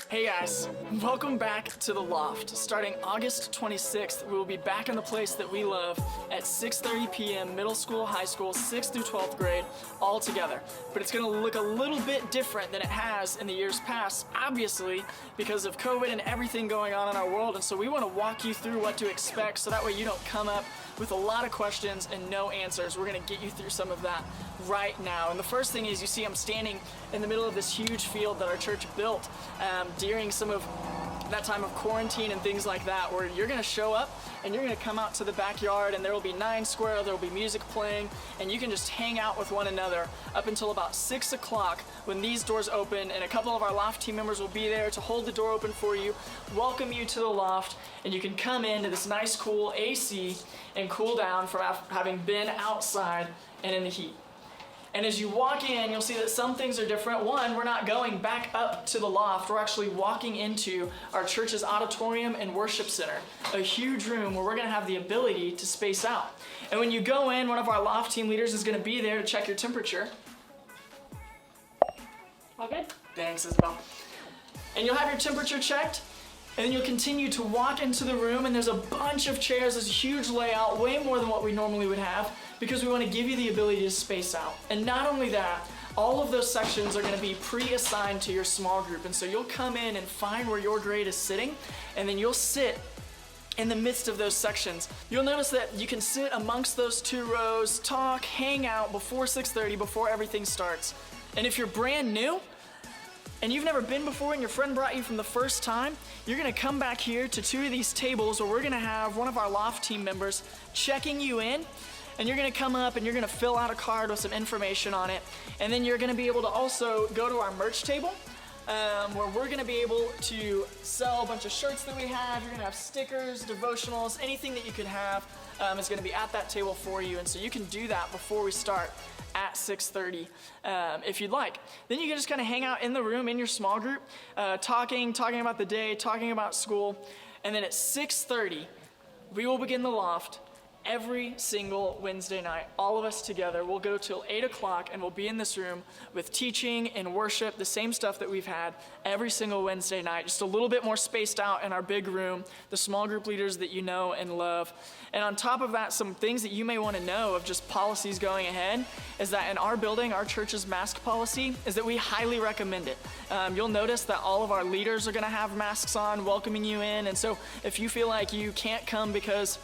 Hey guys, welcome back to the Loft. Starting August 26th, we will be back in the place that we love at 6:30 p.m. middle school, high school, 6th through 12th grade, all together. But it's gonna look a little bit different than it has in the years past, obviously, because of COVID and everything going on in our world. And so we wanna walk you through what to expect so that way you don't come up with a lot of questions and no answers. We're gonna get you through some of that right now. And the first thing is, you see I'm standing in the middle of this huge field that our church built during some of that time of quarantine and things like that, where you're gonna show up and you're gonna come out to the backyard and there will be 9 square, there will be music playing, and you can just hang out with one another up until about 6 o'clock when these doors open, and a couple of our Loft team members will be there to hold the door open for you, welcome you to the Loft, and you can come into this nice cool AC and cool down from having been outside and in the heat. And as you walk in, you'll see that some things are different. One, we're not going back up to the Loft. We're actually walking into our church's auditorium and worship center, a huge room where we're gonna have the ability to space out. And when you go in, one of our Loft team leaders is gonna be there to check your temperature. All good? Thanks, Isabel. And you'll have your temperature checked, and then you'll continue to walk into the room, and there's a bunch of chairs. There's a huge layout, way more than what we normally would have, because we want to give you the ability to space out. And not only that, all of those sections are going to be pre-assigned to your small group. And so you'll come in and find where your grade is sitting, and then you'll sit in the midst of those sections. You'll notice that you can sit amongst those 2 rows, talk, hang out before 6:30, before everything starts. And if you're brand new, and you've never been before and your friend brought you from the first time, you're gonna come back here to 2 of these tables where we're gonna have one of our Loft team members checking you in, and you're gonna come up and you're gonna fill out a card with some information on it, and then you're gonna be able to also go to our merch table, where we're gonna be able to sell a bunch of shirts that we have. You're gonna have stickers, devotionals, anything that you could have is gonna be at that table for you, and so you can do that before we start at 6:30 if you'd like. Then you can just kind of hang out in the room in your small group, talking about the day, talking about school, and then at 6:30 we will begin the Loft. Every single Wednesday night, all of us together, we'll go till 8 o'clock and we'll be in this room with teaching and worship, the same stuff that we've had every single Wednesday night, just a little bit more spaced out in our big room, the small group leaders that you know and love. And on top of that, some things that you may want to know of just policies going ahead is that in our building, our church's mask policy is that we highly recommend it. You'll notice that all of our leaders are going to have masks on, welcoming you in. And so if you feel like you can't come because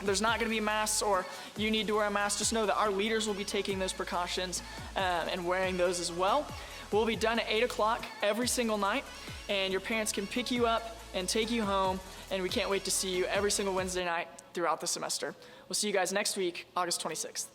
there's not going to be masks or you need to wear a mask, just know that our leaders will be taking those precautions and wearing those as well. We'll be done at 8 o'clock every single night, and your parents can pick you up and take you home, and we can't wait to see you every single Wednesday night throughout the semester. We'll see you guys next week, August 26th.